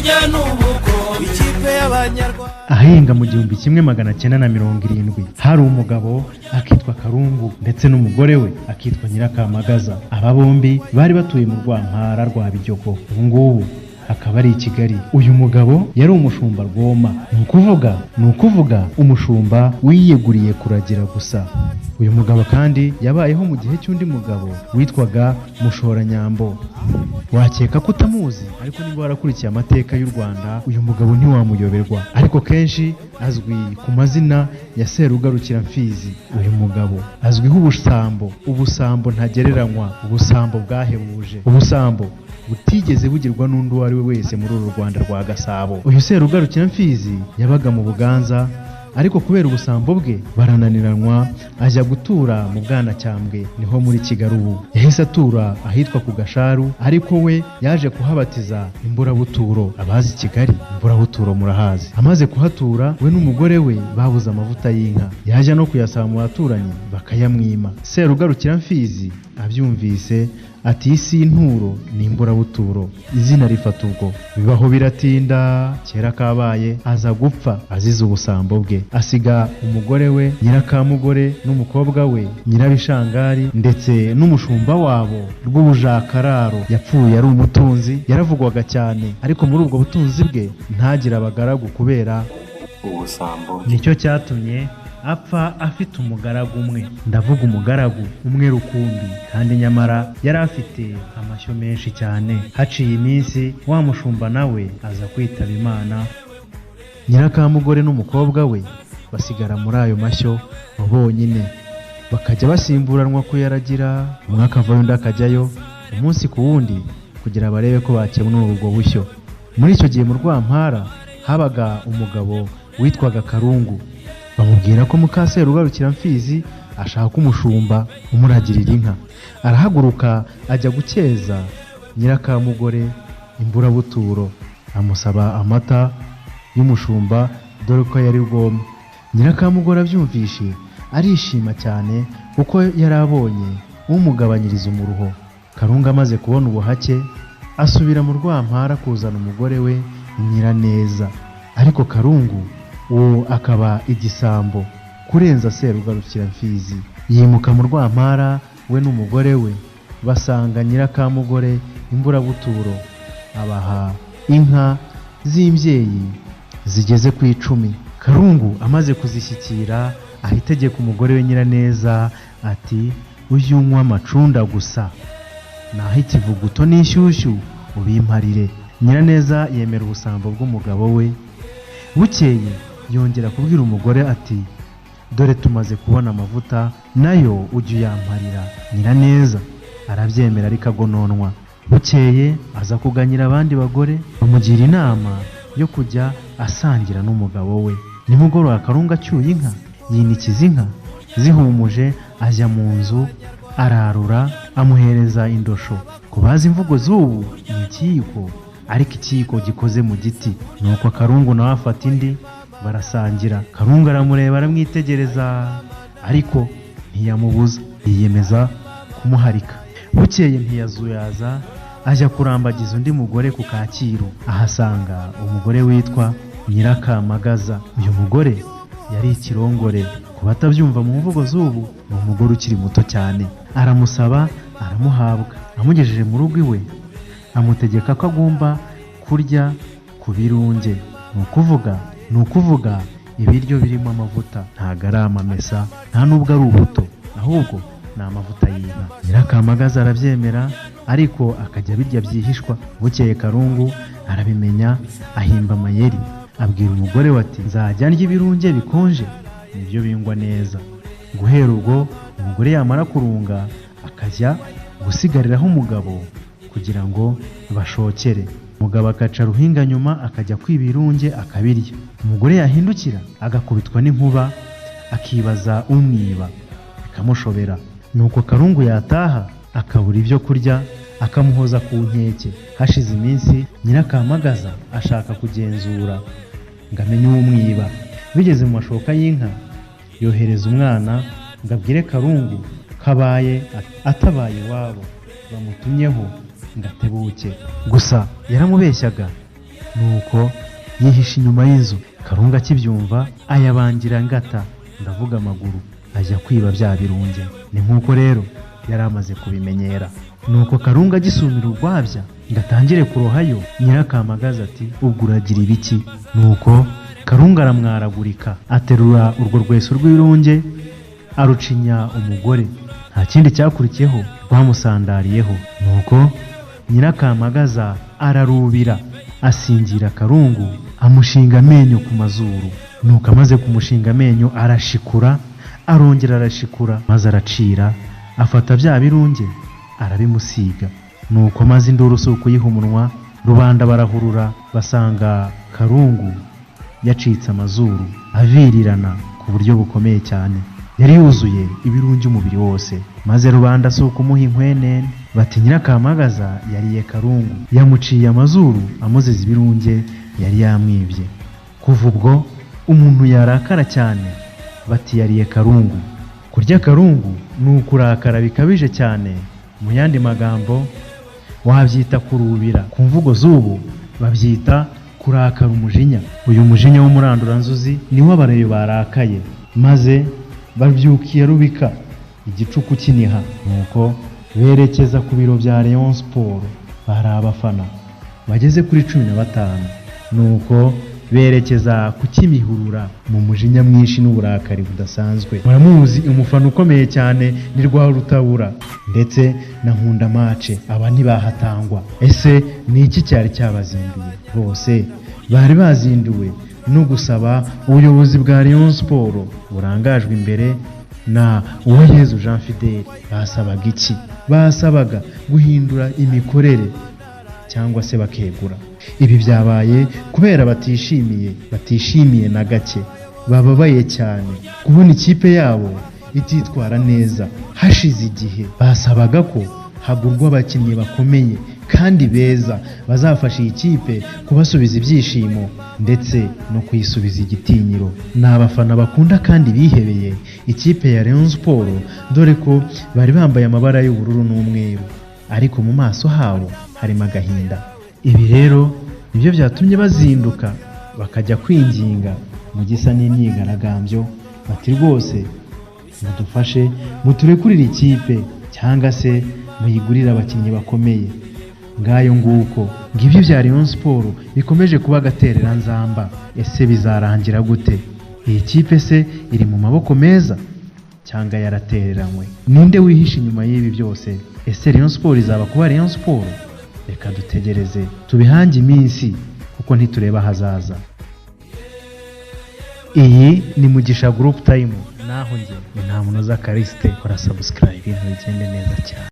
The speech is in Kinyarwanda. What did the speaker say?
burya n'ubuko ikipe y'abanyarwanda. Ahinga mu 1970 hari umugabo akitwa Karungu ndetse n'umugore we akitwa Nyirakamagaza. Aba bombi bari batuye mu Rwampara rwa Bijyoko, ubu ngubu akaba ari i Kigali. Uyu mugabo yari umushumba Rwoma, ni ukuvuga umushumba wiyeguriye kuragira gusa. Uyu mugabo kandi yabayeho mu gihe cy'undi mugabo witwaga Mushoranyambo. Wakeka ko utamuzi, ariko niba warakurikiye amateka y'u Rwanda uyu mugabo ntiwamuyoberwa, ariko kenshi azwi ku mazina ya Serugarukira Mfizi. Uyu mugabo azwiho ubusambo ntagereranywa, ubusambo bwahebuje, ubusambo butigeze bugirwa n'undi uwo ari we wese muri uru Rwanda rwa Gasabo. Uyu Serugarukira Mfizi yabaga mu Buganza, ariko kubera ubusambo bwe barananiranwa ajya gutura mu Bwanacyambwe, niho muri Kigali ubu. Yahise atura ahitwa ku Gasharu, ariko we yaje kuhabatiza Imburabuturo. Abazi Kigali Imburabuturo murahazi. Amaze kuhatura we n'umugore we babuze amavuta y'inka, yaje no kuyasaba mu baturanyi bakayamwima. Serugarukira Mfizi abyumvise ati isi y'inturo ni Imburabuturo, izina rifata ubwo. Bibaho biratinda, kera kabaye aza gupfa azize ubusambo bwe, asiga umugore we Nyirakamugore n'umukobwa we Nyirabishangari ndetse n'umushumba wabo Rw'ubujakararo. Yapfuye ari umutunzi, yaravugwaga cyane, ariko muri ubwo butunzi bwe ntagira abagaragu kubera ubusambo. Nicyo cyatumye apfa afite umugaragu umwe, ndavuga umugaragu umwe rukumbi, kandi nyamara yari afite amashyo menshi cyane. Haciye iminsi wa mushumba nawe aza kwitaba Imana. Nyirakamugore n'umukobwa we basigara muri ayo mashyo bonyine, bakajya basimburanwa kuyaragira, umwe akavayo undi akajyayo umunsi ku wundi kugira barebe ko bakemura ubwo bushyo. Muri icyo gihe mu Rwampara habaga umugabo witwaga Karungu. Bamubwira ko muka Serugarukira Mfizi ashaka umushumba umuragirira inka. Arahaguruka ajya gukeza Nyirakamugore Imburabuturo, amusaba amata y'umushumba dore ko yari Rwoma. Nyirakamugore abyumvishe arishima cyane kuko yari abonye umugabanyiriza umuruho. Karungu amaze kubona ubuhake asubira mu Rwampara kuzana umugore we Nyiraneza, ariko Karungu uwo akaba igisambo kurenza Serugarukira Mfizi. Yimuka mu Rwampara we n'umugore we, basanga Nyirakamugore Imburabuturo, abaha inka z'imbyeyi zigeze ku 10. Karungu amaze kuzishyikira ahitegeka umugore we Nyiraneza ati ujye unywa amacunda gusa, naho ikivuguto n'ishyushyu ubimparire. Nyiraneza yemera ubusambo bw'umugabo we. Bukeye yongera kubwira umugore ati dore tumaze kubona amavuta, nayo ujye uyamparira. Nyiraneza arabyemera ariko agononwa. Bukeye aza kuganyira abandi bagore, bamugira inama yo kujya asangira n'umugabo we. Nimugoroba Karungu acyuye inka, yinikiza inka zihumuje, ajya mu nzu ararura, amuhereza indosho. Kubaza imvugo z'ubu ni ikiyiko, ariko ikiyiko gikoze mu giti. Nuko Karungu nawe afata indi barasangira. Karungu aramureba aramwitegereza, ariko ntiyamubuza, yiyemeza kumuharika. Bukeye ntiyazuyaza, ajya kurambagiza undi mugore ku Kacyiru, ahasanga umugore witwa Nyirakamagaza. Uyu mugore yari ikirongore, ku batabyumva mu mvugo z'ubu ni umugore ukiri muto cyane. Aramusaba aramuhabwa. Amugejeje mu rugo iwe amutegeka ko agomba kurya ku birunge, ni ukuvuga ibiryo birimo amavuta, ntago ari amamesa, nta nubwo ari ubuto, ahubwo ni amavuta y'inka. Nyirakamagaza arabyemera, ariko akajya birya byihishwa. Bukeye Karungu arabimenya, ahimba amayeri, abwira umugore we ati nzajya ndya ibirunge bikonje nibyo bingwa neza. Guhera ubwo umugore yamara kurunga akajya gusigariraho umugabo kugira ngo bashokere. Umugabo akaca ruhinga nyuma akajya kwiba irunge akabirya. Umugore yahindukira agakubitwa n'inkuba, akibaza umwiba, bikamushobera. Nuko Karungu yataha akabura ibyo kurya, akamuhoza ku nkeke. Hashize iminsi Nyirakamagaza ashaka kugenzura ngo amenye umwiba. Bigeze mu mashoka y'inka, yohereza umwana ngo abwire Karungu kabaye atabaye iwabo bamutumyeho ngo atebuke. Gusa yaramubeshyaga nuko yihisha inyuma y'inzu. Karungu akibyumva ayabangira ngata, ndavuga amaguru, ajya kwiba bya birunge. Ni nk'uko rero yari amaze kubimenyera. Nuko Karungu agisumira urwabya ngo atangire kurohayo, Nyirakamagaza ati ubwo uragira ibiki? Nuko Karungu aramwaragurika, aterura urwo rweso rw'irunge arucinya umugore. Nta kindi cyakurikiyeho, rwamusandariyeho. Nuko Nyirakamagaza ararubira, asingira Karungu, amushinga amenyo ku mazuru. Nuko amaze kumushinga amenyo arashikura, arongera arashikura, maze aracira, afata bya birunge arabimusiga. Nuko maze induru si ukuyiha umunwa, rubanda barahurura, basanga Karungu yacitse amazuru, avirirana ku buryo bukomeye cyane. Yari yuzuye ibirunge umubiri wose. Maze rubanda si ukumuha inkwenene, bati Nyirakamagaza yariye Karungu, yamuciye amazuru amuziza ibirunge yari yamwibye. Kuva ubwo umuntu yarakara cyane, bati yariye Karungu. Kurya Karungu ni ukurakara bikabije cyane. Mu yandi magambo wabyita kurubira. Ku mvugo z'ubu babyita kurakara umujinya. Uyu mujinya w'umuranduranzuzi niwo abareyo barakaye, maze babyukiye rubika igicuku kiniha. Nuko berekeza ku biro bya Rayon Sport. Bari abafana bageze kuri 15. Nuko berekeza ku Kimihurura mu mujinya mwinshi n'uburakari budasanzwe. Muramuzi umufana ukomeye cyane ni Rwarutabura ndetse na Nkunda Mace, aba ntibahatangwa. Ese ni iki cyari cyabazinduye? Bose bari bazinduwe no gusaba ubuyobozi bwa Rayon Sport burangajwe imbere na Uwayezu Jean Fidèle. Basabaga iki? Basabaga guhindura imikorere cyangwa se bakegura. Ibi byabaye kubera batishimiye na gake, bababaye cyane kubona ikipe yabo ititwara neza. Hashize igihe basabaga ko hagurwa abakinnyi bakomeye kandi beza bazafasha iyi kipe kubasubiza ibyishimo ndetse no kuyisubiza igitinyiro. Ni abafana bakunda kandi bihebeye ikipe ya Rayon Sport, dore ko bari bambaye amabara y'ubururu n'umweru, ariko mu maso habo harimo agahinda. Ibi rero nibyo byatumye bazinduka bakajya kwinginga mu gisa n'imyigaragambyo, bati rwose mudufashe muturekurire ikipe cyangwa se muyigurire abakinnyi bakomeye. Ngayo nguko ngibyo bya Rayon Sport bikomeje kuba agaterera nzamba. Ese bizarangira gute? Iyi kipe se iri mu maboko meza cyangwa yaratereranywe? Ninde wihisha inyuma y'ibi byose? Ese Rayon Sport izaba kuba Rayon Sport? Reka dutegereze tubihange iminsi, kuko ntitureba hazaza. Iyi ni Mugisha Group Time, naho njye ni Ntamunoza Kariste. Kora subscribe ibintu bigende neza cyane.